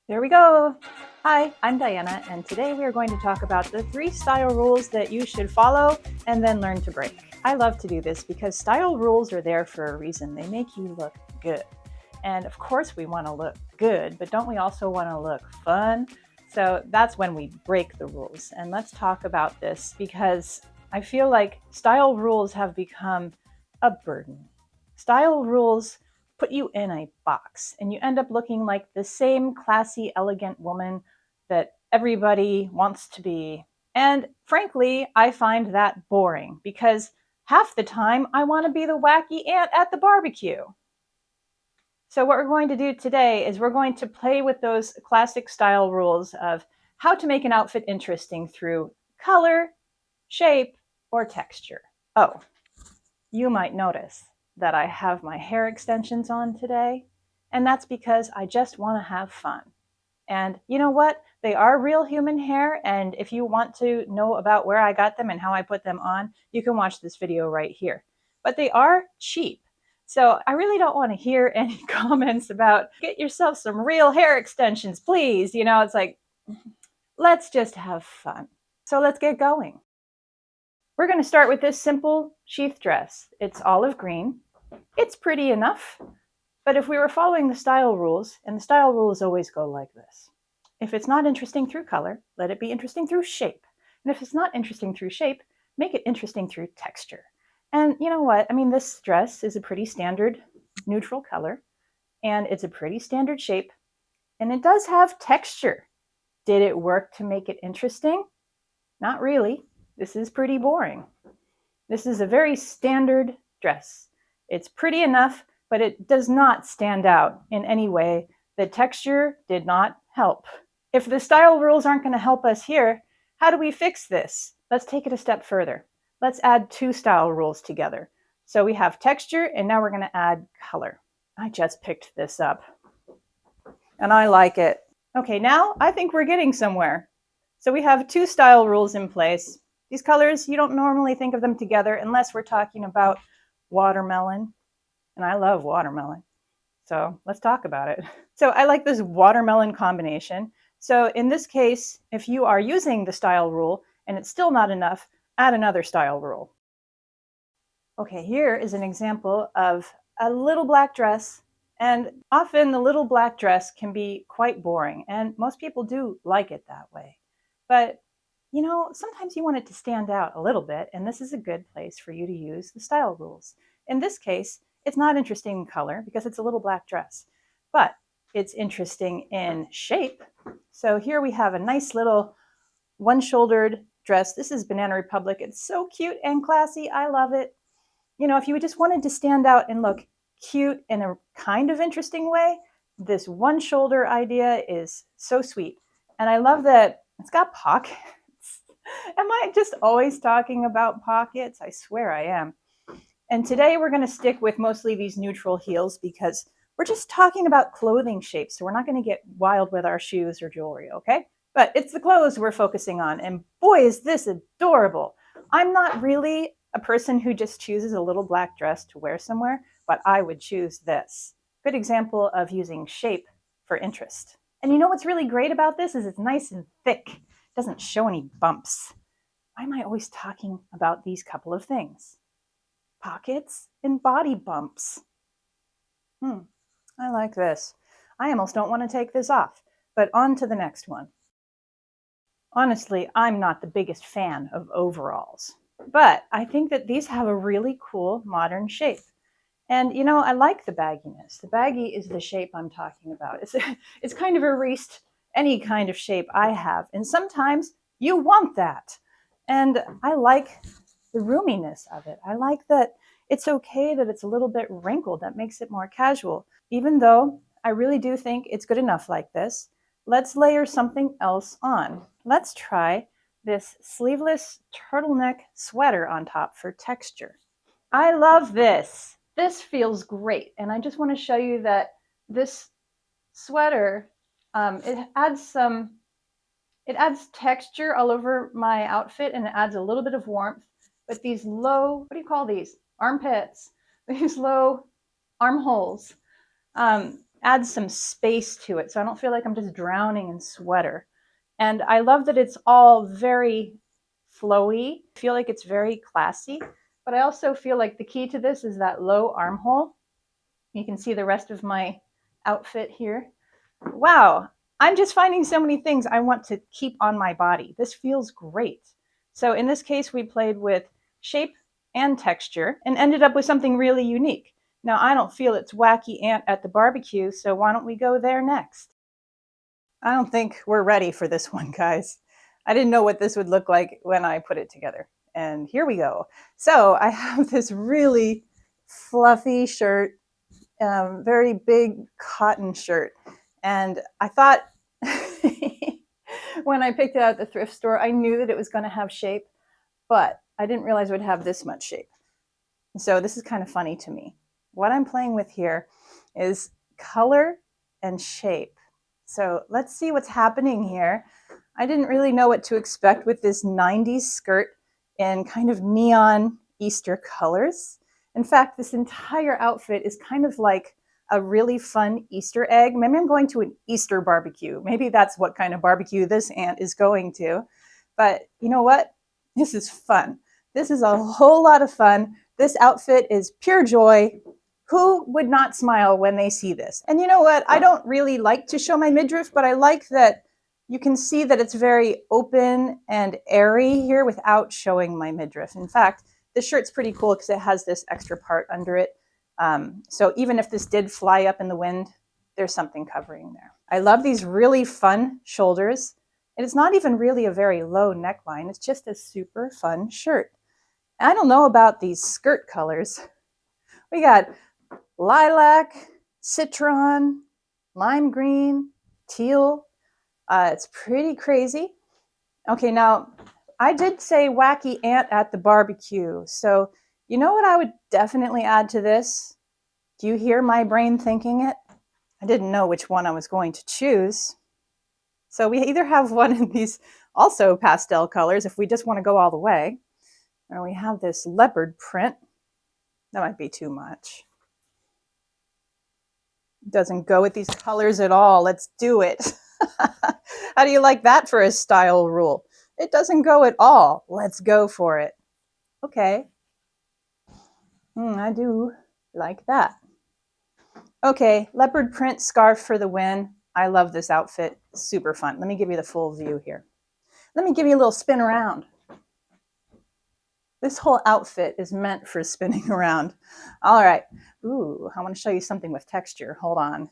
There we go. Hi, I'm Diana, and today we are going to talk about the 3 style rules that you should follow and then learn to break. I love to do this because style rules are there for a reason. They make you look good. And of course we want to look good, but don't we also want to look fun? So that's when we break the rules. And let's talk about this because I feel like style rules have become a burden. Style rules put you in a box and you end up looking like the same classy, elegant woman that everybody wants to be. And frankly, I find that boring because half the time I want to be the wacky aunt at the barbecue. So what we're going to do today is we're going to play with those classic style rules of how to make an outfit interesting through color, shape, or texture. Oh, you might notice that I have my hair extensions on today, and that's because I just want to have fun. And you know what? They are real human hair, and if you want to know about where I got them and how I put them on, you can watch this video right here. But they are cheap. So I really don't want to hear any comments about, get yourself some real hair extensions, please. You know, it's like, let's just have fun. So let's get going. We're going to start with this simple sheath dress. It's olive green. It's pretty enough, but if we were following the style rules, and the style rules always go like this. If it's not interesting through color, let it be interesting through shape. And if it's not interesting through shape, make it interesting through texture. And you know what? I mean, this dress is a pretty standard neutral color, and it's a pretty standard shape, and it does have texture. Did it work to make it interesting? Not really. This is pretty boring. This is a very standard dress. It's pretty enough, but it does not stand out in any way. The texture did not help. If the style rules aren't going to help us here, how do we fix this? Let's take it a step further. Let's add 2 style rules together. So we have texture, and now we're going to add color. I just picked this up, and I like it. Okay, now I think we're getting somewhere. So we have 2 style rules in place. These colors, you don't normally think of them together unless we're talking about watermelon. And I love watermelon. So let's talk about it. So I like this watermelon combination. So in this case, if you are using the style rule and it's still not enough, add another style rule. Okay, here is an example of a little black dress. And often the little black dress can be quite boring. And most people do like it that way. But you know, sometimes you want it to stand out a little bit, and this is a good place for you to use the style rules. In this case, it's not interesting in color because it's a little black dress, but it's interesting in shape. So here we have a nice little one-shouldered dress. This is Banana Republic. It's so cute and classy. I love it. You know, if you just wanted to stand out and look cute in a kind of interesting way, this one-shoulder idea is so sweet. And I love that it's got pockets. Am I just always talking about pockets? I swear I am. And today we're going to stick with mostly these neutral heels because we're just talking about clothing shapes. So we're not going to get wild with our shoes or jewelry, okay? But it's the clothes we're focusing on. And boy, is this adorable. I'm not really a person who just chooses a little black dress to wear somewhere, but I would choose this. Good example of using shape for interest. And you know what's really great about this is it's nice and thick. Doesn't show any bumps. Why am I always talking about these couple of things? Pockets and body bumps. I like this. I almost don't want to take this off, but on to the next one. Honestly, I'm not the biggest fan of overalls, but I think that these have a really cool modern shape. And you know, I like the bagginess. The baggy is the shape I'm talking about. It's kind of erased any kind of shape I have. And sometimes you want that. And I like the roominess of it. I like that it's okay that it's a little bit wrinkled. That makes it more casual. Even though I really do think it's good enough like this, let's layer something else on. Let's try this sleeveless turtleneck sweater on top for texture. I love this. This feels great. And I just want to show you that this sweater, it adds texture all over my outfit, and it adds a little bit of warmth. But these low, what do you call these? Armpits. These low armholes. Adds some space to it so I don't feel like I'm just drowning in sweater. And I love that it's all very flowy. I feel like it's very classy, but I also feel like the key to this is that low armhole. You can see the rest of my outfit here. Wow, I'm just finding so many things I want to keep on my body. This feels great. So in this case, we played with shape and texture and ended up with something really unique. Now, I don't feel it's wacky ant at the barbecue, so why don't we go there next? I don't think we're ready for this one, guys. I didn't know what this would look like when I put it together. And here we go. So I have this really fluffy shirt, very big cotton shirt. And I thought when I picked it out at the thrift store, I knew that it was going to have shape, but I didn't realize it would have this much shape. So this is kind of funny to me. What I'm playing with here is color and shape. So let's see what's happening here. I didn't really know what to expect with this 90s skirt in kind of neon Easter colors. In fact, this entire outfit is kind of like a really fun Easter egg. Maybe I'm going to an Easter barbecue. Maybe that's what kind of barbecue this ant is going to. But you know what? This is fun. This is a whole lot of fun. This outfit is pure joy. Who would not smile when they see this? And you know what? I don't really like to show my midriff, but I like that you can see that it's very open and airy here without showing my midriff. In fact, this shirt's pretty cool because it has this extra part under it. So even if this did fly up in the wind, there's something covering there. I love these really fun shoulders. And it's not even really a very low neckline. It's just a super fun shirt. I don't know about these skirt colors. We got lilac, citron, lime green, teal. It's pretty crazy. Okay, now I did say wacky ant at the barbecue. So you know what I would definitely add to this? Do you hear my brain thinking it? I didn't know which one I was going to choose. So we either have one of these also pastel colors if we just want to go all the way, or we have this leopard print. That might be too much. Doesn't go with these colors at all. Let's do it. How do you like that for a style rule? It doesn't go at all. Let's go for it. Okay. I do like that. Okay, leopard print scarf for the win. I love this outfit. Super fun. Let me give you the full view here. Let me give you a little spin around. This whole outfit is meant for spinning around. All right. Ooh, I want to show you something with texture. Hold on.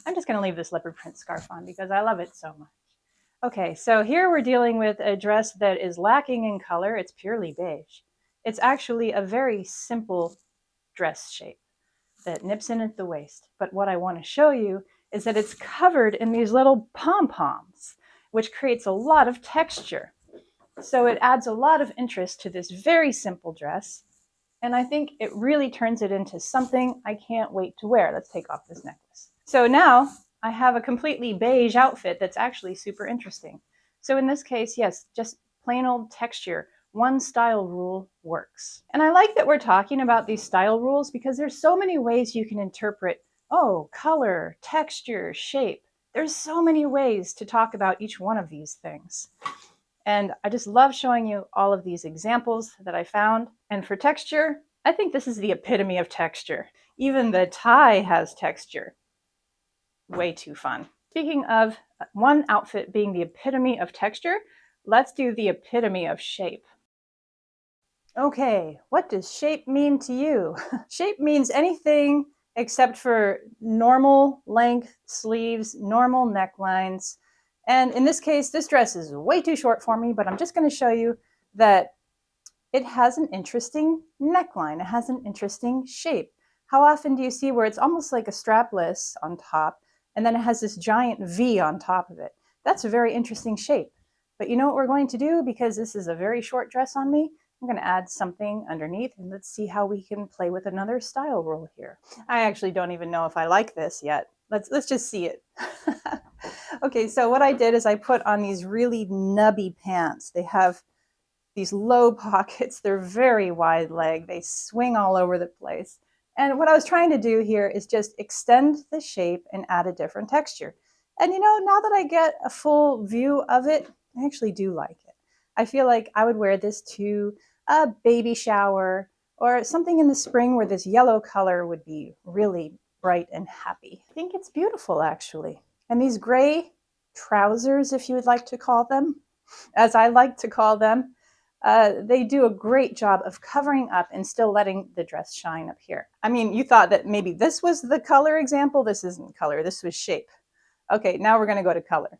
I'm just going to leave this leopard print scarf on because I love it so much. Okay, so here we're dealing with a dress that is lacking in color. It's purely beige. It's actually a very simple dress shape that nips in at the waist. But what I want to show you is that it's covered in these little pom-poms, which creates a lot of texture. So it adds a lot of interest to this very simple dress. And I think it really turns it into something I can't wait to wear. Let's take off this necklace. So now I have a completely beige outfit that's actually super interesting. So in this case, yes, just plain old texture. One style rule works. And I like that we're talking about these style rules because there's so many ways you can interpret, oh, color, texture, shape. There's so many ways to talk about each one of these things. And I just love showing you all of these examples that I found. And for texture, I think this is the epitome of texture. Even the tie has texture. Way too fun. Speaking of one outfit being the epitome of texture, let's do the epitome of shape. Okay, what does shape mean to you? Shape means anything except for normal length sleeves, normal necklines. And in this case, this dress is way too short for me, but I'm just going to show you that it has an interesting neckline. It has an interesting shape. How often do you see where it's almost like a strapless on top, and then it has this giant V on top of it? That's a very interesting shape. But you know what we're going to do? Because this is a very short dress on me, I'm going to add something underneath, and let's see how we can play with another style rule here. I actually don't even know if I like this yet. Let's just see it. Okay, so what I did is I put on these really nubby pants. They have these low pockets. They're very wide leg. They swing all over the place. And what I was trying to do here is just extend the shape and add a different texture. And you know, now that I get a full view of it, I actually do like it. I feel like I would wear this to a baby shower or something in the spring where this yellow color would be really bright and happy. I think it's beautiful, actually. And these gray trousers, if you would like to call them, as I like to call them, they do a great job of covering up and still letting the dress shine up here. I mean, you thought that maybe this was the color example. This isn't color, this was shape. Okay, now we're gonna go to color.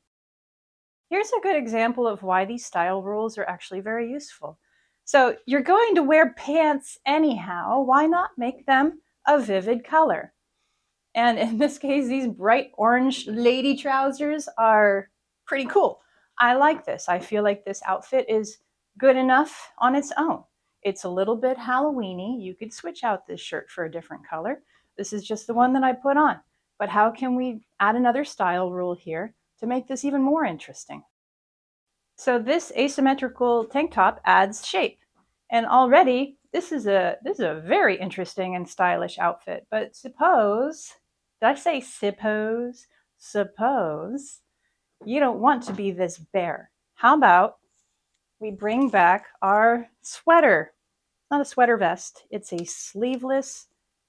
Here's a good example of why these style rules are actually very useful. So you're going to wear pants anyhow, why not make them a vivid color? And in this case, these bright orange lady trousers are pretty cool. I like this. I feel like this outfit is good enough on its own. It's a little bit Halloween-y. You could switch out this shirt for a different color. This is just the one that I put on. But how can we add another style rule here to make this even more interesting? So this asymmetrical tank top adds shape. And already, this is a very interesting and stylish outfit. But suppose, did I say suppose? Suppose you don't want to be this bare. How about we bring back our sweater? Not a sweater vest, it's a sleeveless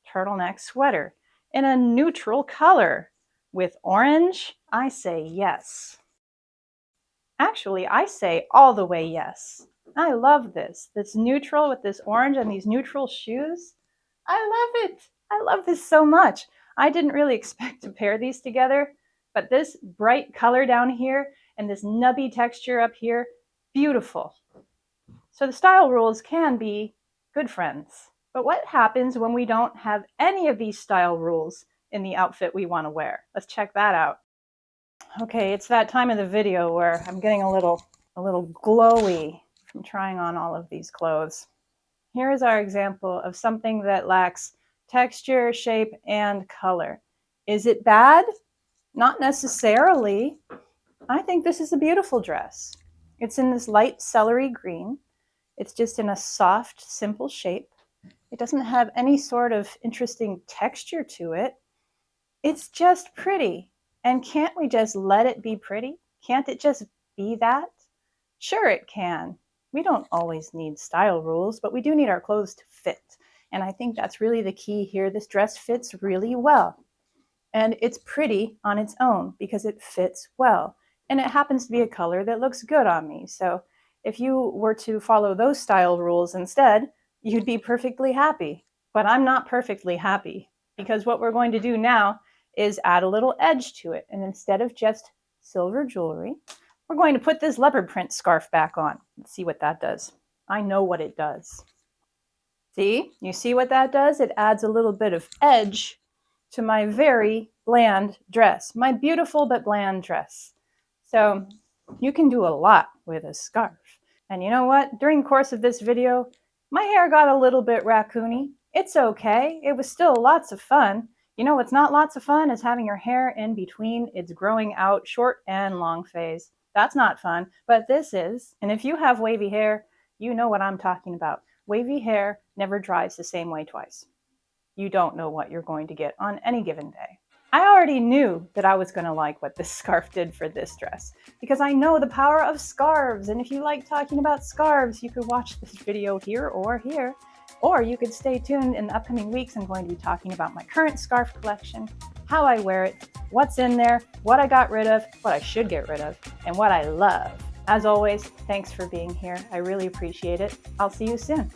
turtleneck sweater in a neutral color with orange. I say yes. Actually, I say all the way yes. I love this. This neutral with this orange and these neutral shoes. I love it. I love this so much. I didn't really expect to pair these together, but this bright color down here and this nubby texture up here, beautiful. So the style rules can be good friends. But what happens when we don't have any of these style rules in the outfit we want to wear? Let's check that out. Okay, it's that time of the video where I'm getting a little glowy from trying on all of these clothes. Here is our example of something that lacks texture, shape, and color. Is it bad? Not necessarily. I think this is a beautiful dress. It's in this light celery green. It's just in a soft, simple shape. It doesn't have any sort of interesting texture to it. It's just pretty. And can't we just let it be pretty? Can't it just be that? Sure it can. We don't always need style rules, but we do need our clothes to fit. And I think that's really the key here. This dress fits really well. And it's pretty on its own because it fits well. And it happens to be a color that looks good on me. So if you were to follow those style rules instead, you'd be perfectly happy. But I'm not perfectly happy because what we're going to do now is add a little edge to it. And instead of just silver jewelry, we're going to put this leopard print scarf back on. Let's see what that does. I know what it does. See? You see what that does? It adds a little bit of edge to my very bland dress, my beautiful but bland dress. So you can do a lot with a scarf. And you know what? During the course of this video, my hair got a little bit raccoony. It's okay. It was still lots of fun. You know what's not lots of fun is having your hair in between its growing out short and long phase. That's not fun, but this is. And if you have wavy hair, you know what I'm talking about. Wavy hair never dries the same way twice. You don't know what you're going to get on any given day. I already knew that I was going to like what this scarf did for this dress because I know the power of scarves. And if you like talking about scarves, you could watch this video here or here. Or you could stay tuned in the upcoming weeks. I'm going to be talking about my current scarf collection, how I wear it, what's in there, what I got rid of, what I should get rid of, and what I love. As always, thanks for being here. I really appreciate it. I'll see you soon.